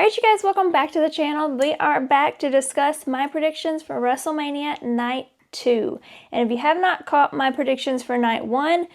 Alright you guys, welcome back to the channel. We are back to discuss my predictions for WrestleMania Night 2. And if you have not caught my predictions for Night 1,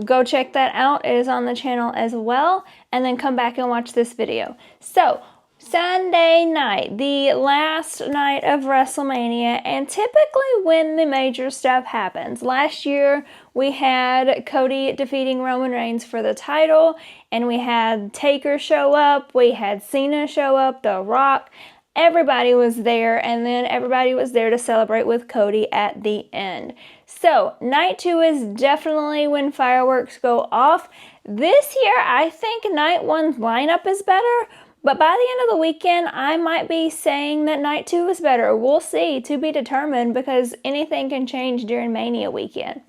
go check that out. It is on the channel as well. And then come back and watch this video. So, Sunday night, the last night of WrestleMania, and typically when the major stuff happens. Last year, we had Cody defeating Roman Reigns for the title, and we had Taker show up, we had Cena show up, The Rock. Everybody was there, and then everybody was there to celebrate with Cody at the end. So, Night 2 is definitely when fireworks go off. This year, I think Night 1's lineup is better, but by the end of the weekend, I might be saying that Night 2 is better. We'll see, to be determined, because anything can change during Mania weekend.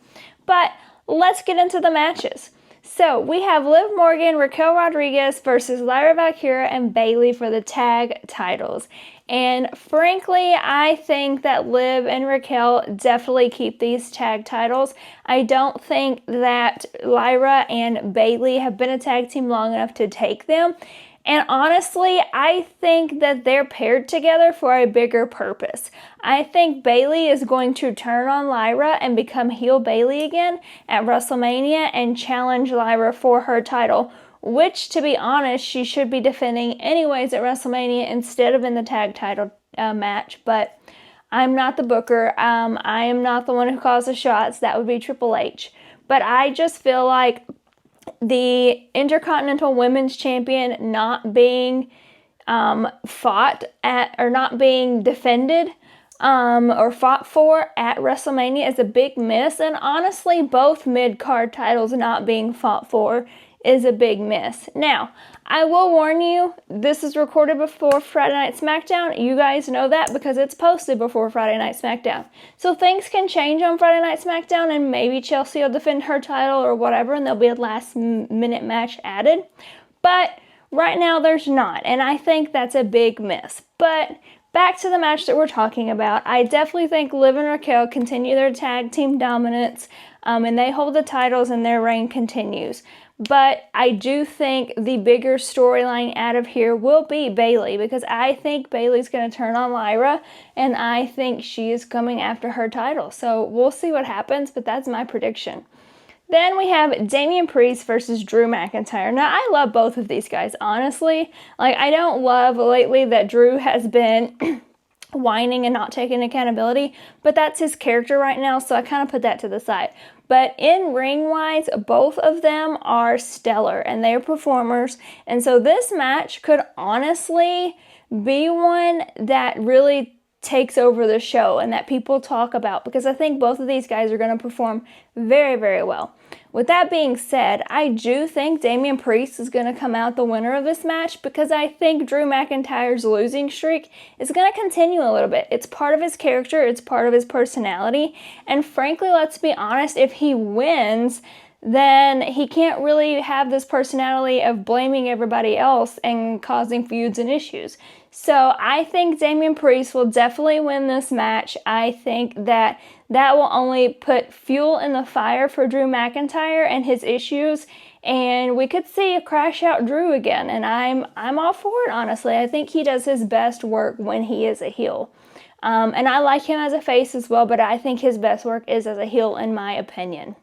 But let's get into the matches. So, we have Liv Morgan, Raquel Rodriguez versus Lyra Valkyria and Bayley for the tag titles. And frankly, I think that Liv and Raquel definitely keep these tag titles. I don't think that Lyra and Bayley have been a tag team long enough to take them. And honestly, I think that they're paired together for a bigger purpose. I think Bayley is going to turn on Lyra and become heel Bayley again at WrestleMania and challenge Lyra for her title, which, to be honest, she should be defending anyways at WrestleMania instead of in the tag title match. But I'm not the booker. I am not the one who calls the shots. That would be Triple H. But I just feel like the Intercontinental Women's Champion not being fought at, or not being defended or fought for at WrestleMania is a big miss. And honestly, both mid-card titles not being fought for is a big miss. Now, I will warn you, this is recorded before Friday Night SmackDown. You guys know that because it's posted before Friday Night SmackDown. So things can change on Friday Night SmackDown, and maybe Chelsea will defend her title or whatever, and there'll be a last-minute match added. But right now, there's not, and I think that's a big miss. But back to the match that we're talking about, I definitely think Liv and Raquel continue their tag team dominance, and they hold the titles and their reign continues. But I do think the bigger storyline out of here will be Bayley, because I think Bayley's going to turn on Lyra, and I think she is coming after her title. So we'll see what happens, but that's my prediction. Then we have Damian Priest versus Drew McIntyre. Now, I love both of these guys, honestly. Like, I don't love lately that Drew has been whining and not taking accountability, but that's his character right now, so I kind of put that to the side. But in ring-wise, both of them are stellar, and they're performers, and so this match could honestly be one that really takes over the show and that people talk about, because I think both of these guys are going to perform very, very well. With that being said, I do think Damian Priest is going to come out the winner of this match, because I think Drew McIntyre's losing streak is going to continue a little bit. It's part of his character, it's part of his personality, and frankly, let's be honest, if he wins, then he can't really have this personality of blaming everybody else and causing feuds and issues. So I think Damian Priest will definitely win this match. I think that will only put fuel in the fire for Drew McIntyre and his issues, and we could see a crash out Drew again, and I'm all for it, honestly. I think he does his best work when he is a heel. And I like him as a face as well, but I think his best work is as a heel, in my opinion.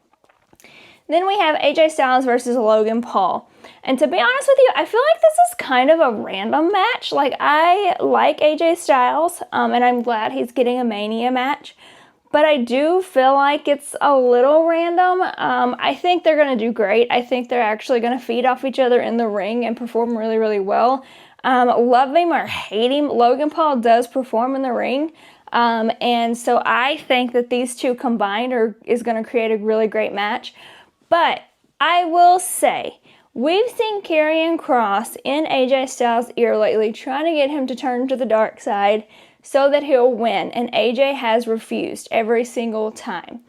Then we have AJ Styles versus Logan Paul. And to be honest with you, I feel like this is kind of a random match. Like, I like AJ Styles, and I'm glad he's getting a Mania match. But I do feel like it's a little random. I think they're going to do great. I think they're actually going to feed off each other in the ring and perform really, really well. Love him or hate him, Logan Paul does perform in the ring. And so I think that these two combined is going to create a really great match. But I will say, we've seen Karrion Kross in AJ Styles' ear lately, trying to get him to turn to the dark side so that he'll win, and AJ has refused every single time.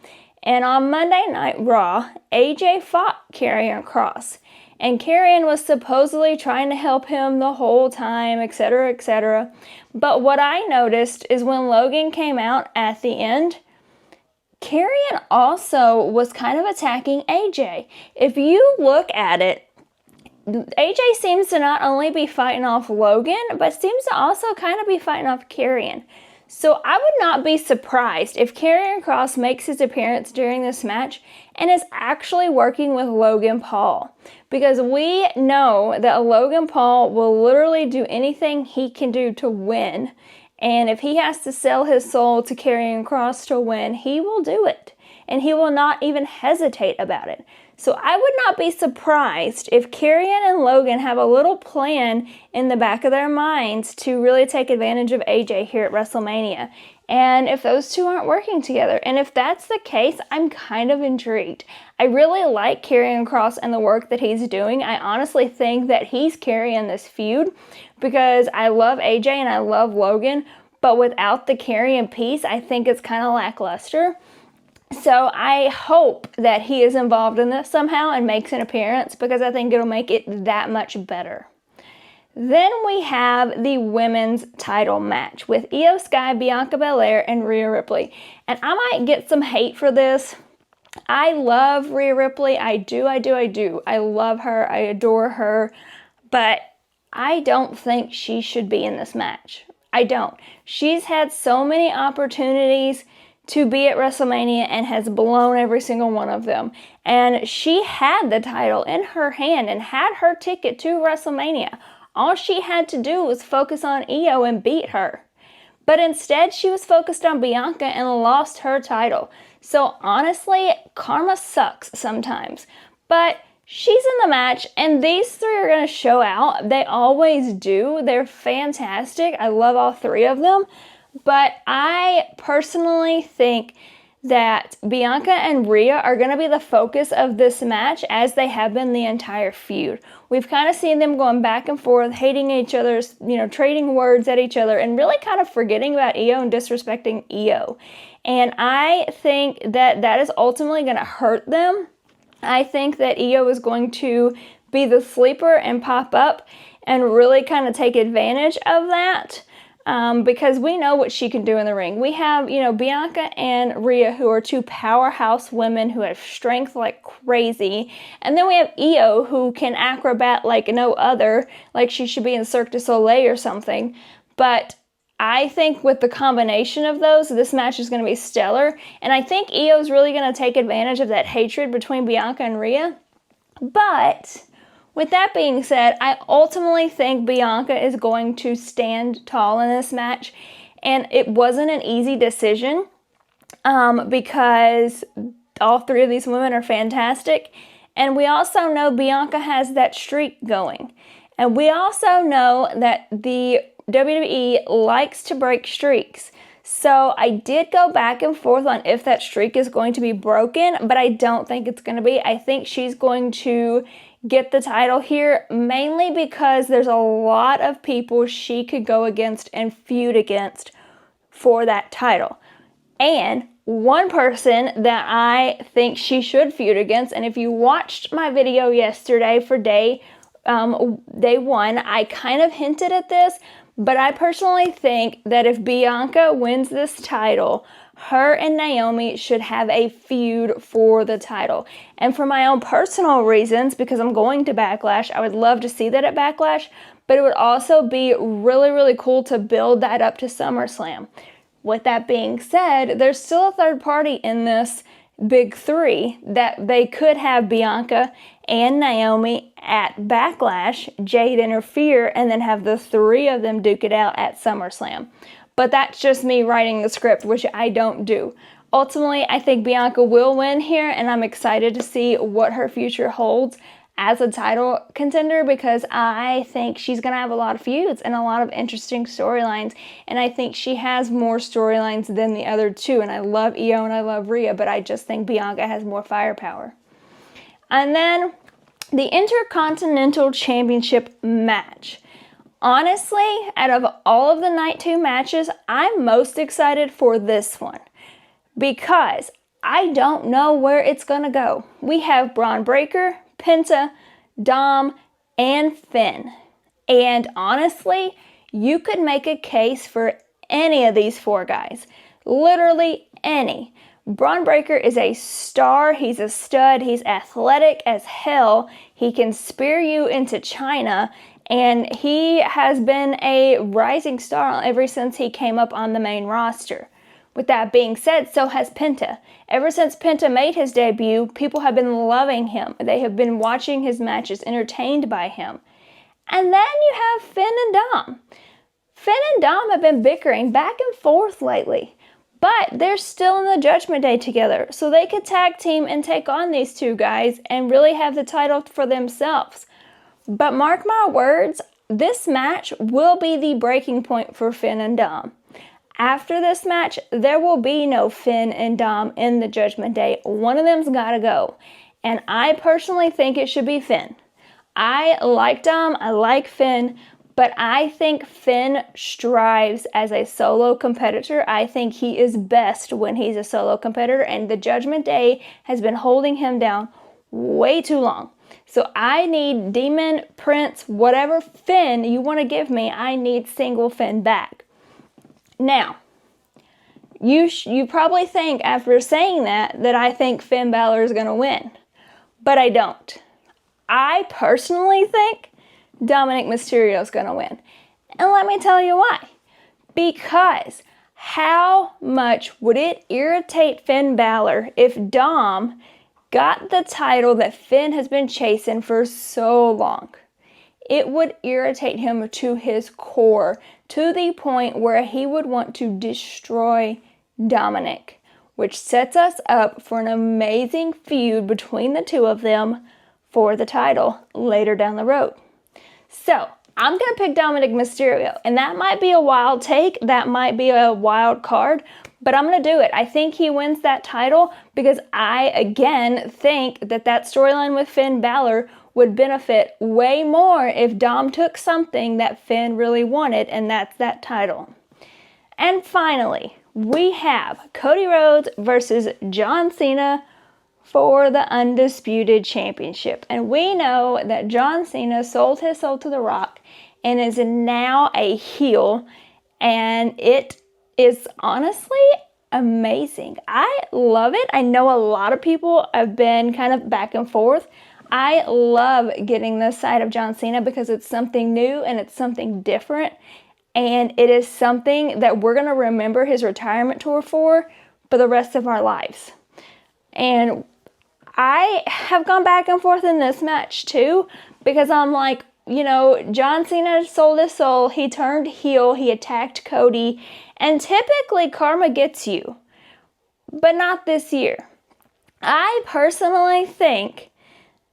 And on Monday Night Raw, AJ fought Karrion Kross, and Karrion was supposedly trying to help him the whole time, etc., etc. But what I noticed is when Logan came out at the end, Karrion also was kind of attacking AJ. If you look at it, AJ seems to not only be fighting off Logan, but seems to also kind of be fighting off Karrion. So I would not be surprised if Karrion Kross makes his appearance during this match and is actually working with Logan Paul. Because we know that Logan Paul will literally do anything he can do to win. And if he has to sell his soul to Karrion Kross to win, he will do it. And he will not even hesitate about it. So I would not be surprised if Karrion and Logan have a little plan in the back of their minds to really take advantage of AJ here at WrestleMania. And if those two aren't working together, and if that's the case, I'm kind of intrigued. I really like Karrion Kross and the work that he's doing. I honestly think that he's carrying this feud because I love AJ and I love Logan, but without the Karrion piece, I think it's kind of lackluster. So I hope that he is involved in this somehow and makes an appearance because I think it'll make it that much better. Then we have the women's title match with Io Sky, Bianca Belair, and Rhea Ripley. And I might get some hate for this. I love Rhea Ripley. I do. I love her. I adore her. But I don't think she should be in this match. I don't. She's had so many opportunities to be at WrestleMania and has blown every single one of them. And she had the title in her hand and had her ticket to WrestleMania. All she had to do was focus on Io and beat her. But instead, she was focused on Bianca and lost her title. So honestly, karma sucks sometimes. But she's in the match, and these three are going to show out. They always do. They're fantastic. I love all three of them. But I personally think that Bianca and Rhea are going to be the focus of this match as they have been the entire feud. We've kind of seen them going back and forth, hating each other's, trading words at each other and really kind of forgetting about Io and disrespecting Io. And I think that that is ultimately going to hurt them. I think that Io is going to be the sleeper and pop up and really kind of take advantage of that. Because we know what she can do in the ring. We have, Bianca and Rhea, who are two powerhouse women who have strength like crazy. And then we have Io, who can acrobat like no other, like she should be in Cirque du Soleil or something. But I think with the combination of those, this match is going to be stellar. And I think Io is really going to take advantage of that hatred between Bianca and Rhea. But with that being said, I ultimately think Bianca is going to stand tall in this match. And it wasn't an easy decision because all three of these women are fantastic. And we also know Bianca has that streak going. And we also know that the WWE likes to break streaks. So I did go back and forth on if that streak is going to be broken, but I don't think it's going to be. I think she's going to get the title here, mainly because there's a lot of people she could go against and feud against for that title. And one person that I think she should feud against, and if you watched my video yesterday for day one, I kind of hinted at this, but I personally think that if Bianca wins this title, her and Naomi should have a feud for the title. And for my own personal reasons, because I'm going to Backlash, I would love to see that at Backlash, but it would also be really, really cool to build that up to SummerSlam. With that being said, there's still a third party in this big three that they could have Bianca and Naomi at Backlash, Jade interfere, and then have the three of them duke it out at SummerSlam. But that's just me writing the script, which I don't do. Ultimately, I think Bianca will win here, and I'm excited to see what her future holds as a title contender because I think she's going to have a lot of feuds and a lot of interesting storylines, and I think she has more storylines than the other two, and I love Io and I love Rhea, but I just think Bianca has more firepower. And then the Intercontinental Championship match. Honestly, out of all of the Night 2 matches, I'm most excited for this one because I don't know where it's going to go. We have Braun Breaker, Penta, Dom, and Finn. And honestly, you could make a case for any of these four guys. Literally any. Braun Breaker is a star. He's a stud. He's athletic as hell. He can spear you into China. And he has been a rising star ever since he came up on the main roster. With that being said, so has Penta. Ever since Penta made his debut, people have been loving him. They have been watching his matches, entertained by him. And then you have Finn and Dom. Finn and Dom have been bickering back and forth lately. But they're still in the Judgment Day together, so they could tag team and take on these two guys and really have the title for themselves. But mark my words, this match will be the breaking point for Finn and Dom. After this match, there will be no Finn and Dom in the Judgment Day. One of them's got to go. And I personally think it should be Finn. I like Dom, I like Finn, but I think Finn strives as a solo competitor. I think he is best when he's a solo competitor, and the Judgment Day has been holding him down way too long. So I need Demon, Prince, whatever Finn you want to give me, I need single Finn back. Now, you probably think after saying that I think Finn Balor is going to win. But I don't. I personally think Dominic Mysterio is going to win. And let me tell you why. Because how much would it irritate Finn Balor if Dom got the title that Finn has been chasing for so long? It would irritate him to his core, to the point where he would want to destroy Dominic, which sets us up for an amazing feud between the two of them for the title later down the road. So, I'm going to pick Dominic Mysterio, and that might be a wild take, that might be a wild card, but I'm going to do it. I think he wins that title because I, again, think that storyline with Finn Balor would benefit way more if Dom took something that Finn really wanted, and that's that title. And finally, we have Cody Rhodes versus John Cena for the Undisputed Championship. And we know that John Cena sold his soul to The Rock and is now a heel, and it is honestly amazing. I love it. I know a lot of people have been kind of back and forth. I love getting this side of John Cena because it's something new and it's something different, and it is something that we're going to remember his retirement tour for the rest of our lives. And I have gone back and forth in this match too, because I'm like, you know, John Cena sold his soul, he turned heel, he attacked Cody, and typically karma gets you, but not this year. I personally think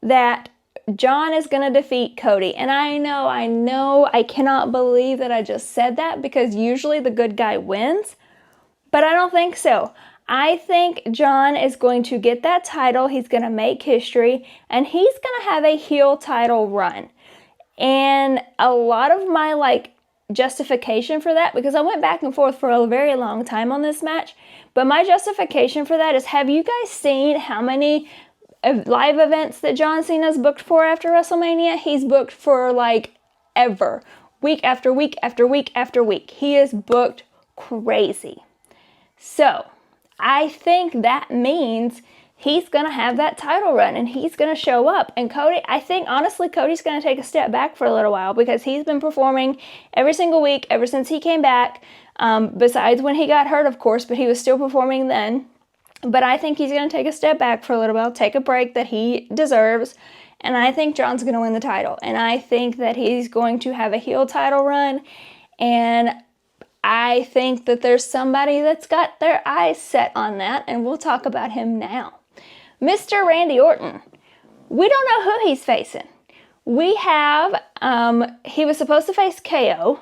that John is going to defeat Cody, and I know, I cannot believe that I just said that, because usually the good guy wins, but I don't think so. I think John is going to get that title, he's going to make history, and he's going to have a heel title run. And a lot of my justification for that, because I went back and forth for a very long time on this match, but my justification for that is, have you guys seen how many live events that John Cena's booked for after WrestleMania? He's booked for ever. Week after week after week after week. He is booked crazy. So, I think that means he's going to have that title run and he's going to show up. And Cody, I think honestly Cody's going to take a step back for a little while, because he's been performing every single week ever since he came back. Besides when he got hurt, of course, but he was still performing then. But I think he's going to take a step back for a little while, take a break that he deserves. And I think John's going to win the title. And I think that he's going to have a heel title run. And I think that there's somebody that's got their eyes set on that. And we'll talk about him now. Mr. Randy Orton. We don't know who he's facing. We have, he was supposed to face KO.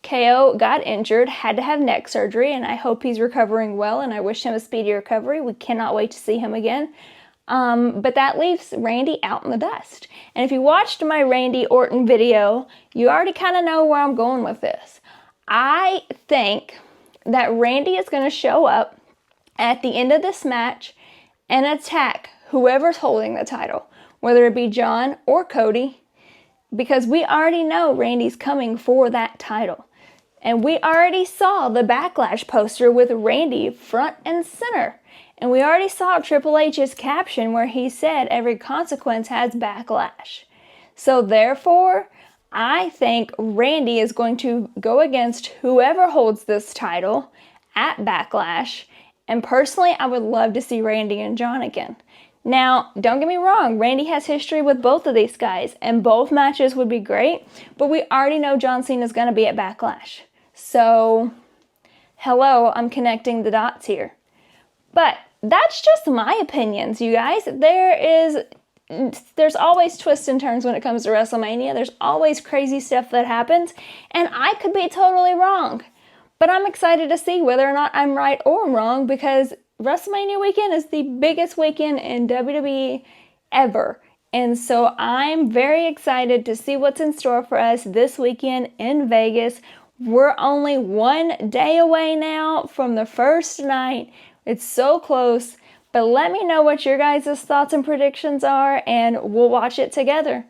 KO got injured, had to have neck surgery, and I hope he's recovering well, and I wish him a speedy recovery. We cannot wait to see him again. But that leaves Randy out in the dust. And if you watched my Randy Orton video, you already kind of know where I'm going with this. I think that Randy is going to show up at the end of this match and attack whoever's holding the title, whether it be John or Cody, because we already know Randy's coming for that title. And we already saw the Backlash poster with Randy front and center. And we already saw Triple H's caption where he said every consequence has backlash. So therefore, I think Randy is going to go against whoever holds this title at Backlash. And personally, I would love to see Randy and John again. Now, don't get me wrong, Randy has history with both of these guys, and both matches would be great, but we already know John Cena is going to be at Backlash. So, hello, I'm connecting the dots here. But that's just my opinions, you guys. There's always twists and turns when it comes to WrestleMania. There's always crazy stuff that happens, and I could be totally wrong. But I'm excited to see whether or not I'm right or wrong, because WrestleMania weekend is the biggest weekend in WWE ever. And so I'm very excited to see what's in store for us this weekend in Vegas. We're only 1 day away now from the first night. It's so close. But let me know what your guys' thoughts and predictions are, and we'll watch it together.